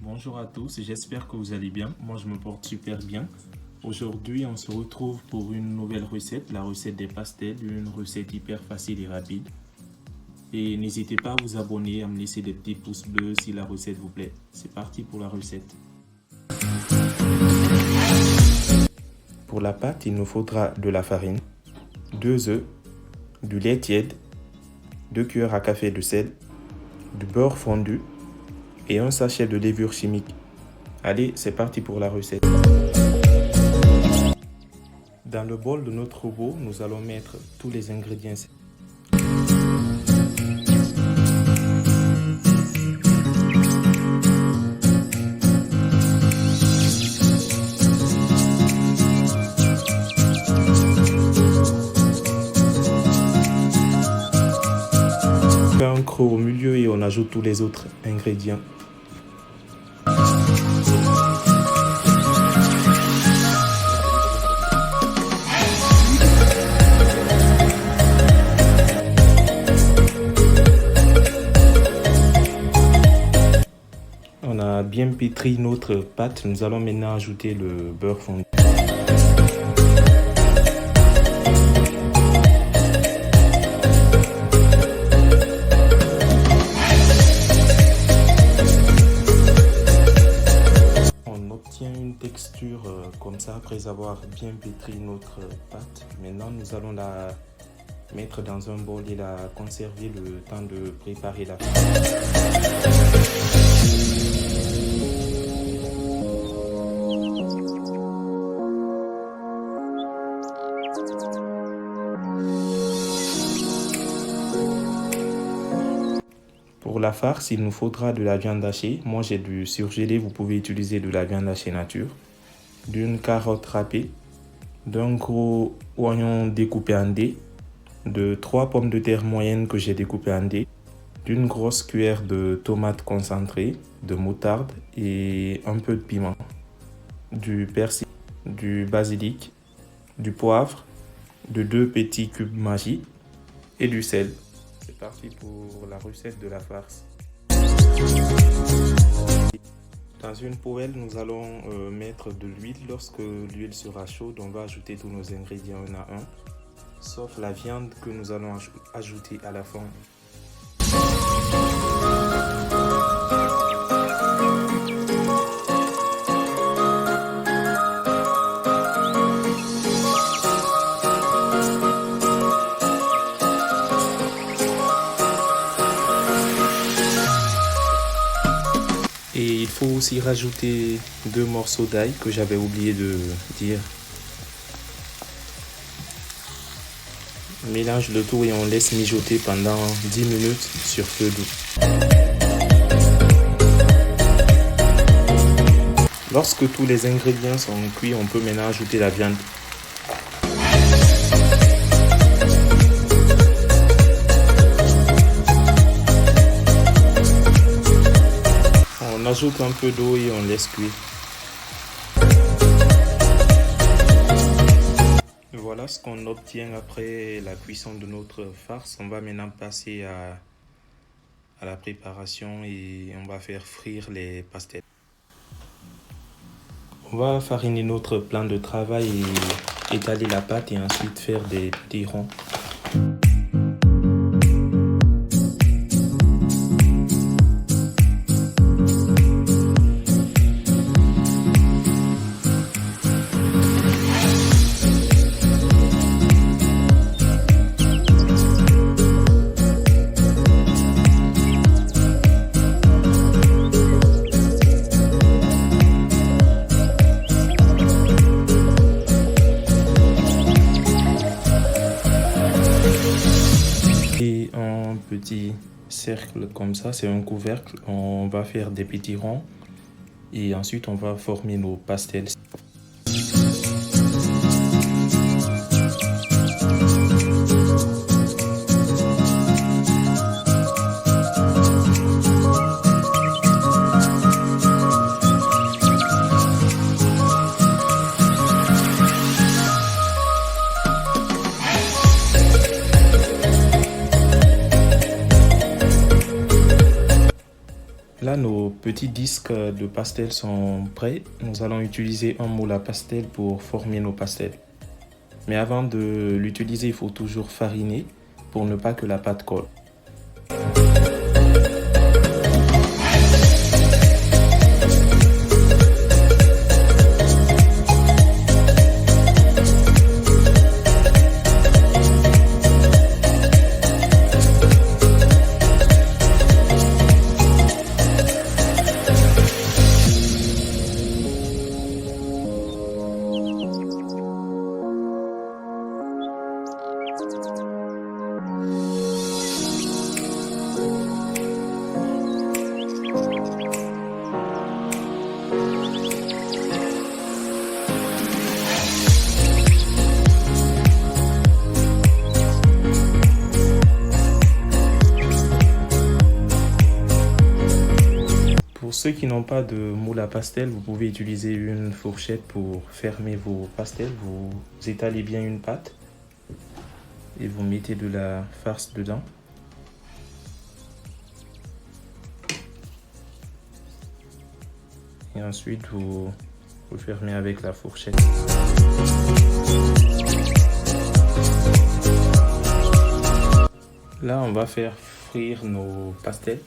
Bonjour à tous, j'espère que vous allez bien. Moi, je me porte super bien. Aujourd'hui, on se retrouve pour une nouvelle recette, la recette des pastels, une recette hyper facile et rapide. Et n'hésitez pas à vous abonner, à me laisser des petits pouces bleus si la recette vous plaît. C'est parti pour la recette. Pour la pâte, il nous faudra de la farine, 2 œufs, du lait tiède, 2 cuillères à café de sel, du beurre fondu et un sachet de levure chimique. Allez, c'est parti pour la recette. Dans le bol de notre robot, nous allons mettre tous les ingrédients. On fait un creux au milieu et on ajoute tous les autres ingrédients. On a bien pétri notre pâte, nous allons maintenant ajouter le beurre fondu. On obtient une texture comme ça après avoir bien pétri notre pâte. Maintenant, nous allons la mettre dans un bol et la conserver le temps de préparer la pâte. Pour la farce, il nous faudra de la viande hachée. Moi, j'ai du surgelé. Vous pouvez utiliser de la viande hachée nature. D'une carotte râpée. D'un gros oignon découpé en dés. De 3 pommes de terre moyennes que j'ai découpées en dés. D'une grosse cuillère de tomates concentrées, de moutarde et un peu de piment. Du persil, du basilic, du poivre, de 2 petits cubes Maggi et du sel. C'est parti pour la recette de la farce. Dans une poêle, nous allons mettre de l'huile. Lorsque l'huile sera chaude, on va ajouter tous nos ingrédients un à un, sauf la viande que nous allons ajouter à la fin. Et il faut aussi rajouter 2 morceaux d'ail que j'avais oublié de dire. On mélange le tout et on laisse mijoter pendant 10 minutes sur feu doux. Lorsque tous les ingrédients sont cuits, on peut maintenant ajouter la viande. On ajoute un peu d'eau et on laisse cuire. Voilà ce qu'on obtient après la cuisson de notre farce. On va maintenant passer à la préparation et on va faire frire les pastels. On va fariner notre plan de travail et étaler la pâte et ensuite faire des petits ronds. Et un petit cercle comme ça, c'est un couvercle. On va faire des petits ronds et ensuite on va former nos pastels. Là, nos petits disques de pastel sont prêts. Nous allons utiliser un moule à pastel pour former nos pastels. Mais avant de l'utiliser, il faut toujours fariner pour ne pas que la pâte colle. Pour ceux qui n'ont pas de moule à pastel, vous pouvez utiliser une fourchette pour fermer vos pastels. Vous étalez bien une pâte et vous mettez de la farce dedans. Et ensuite, vous fermez avec la fourchette. Là, on va faire frire nos pastels.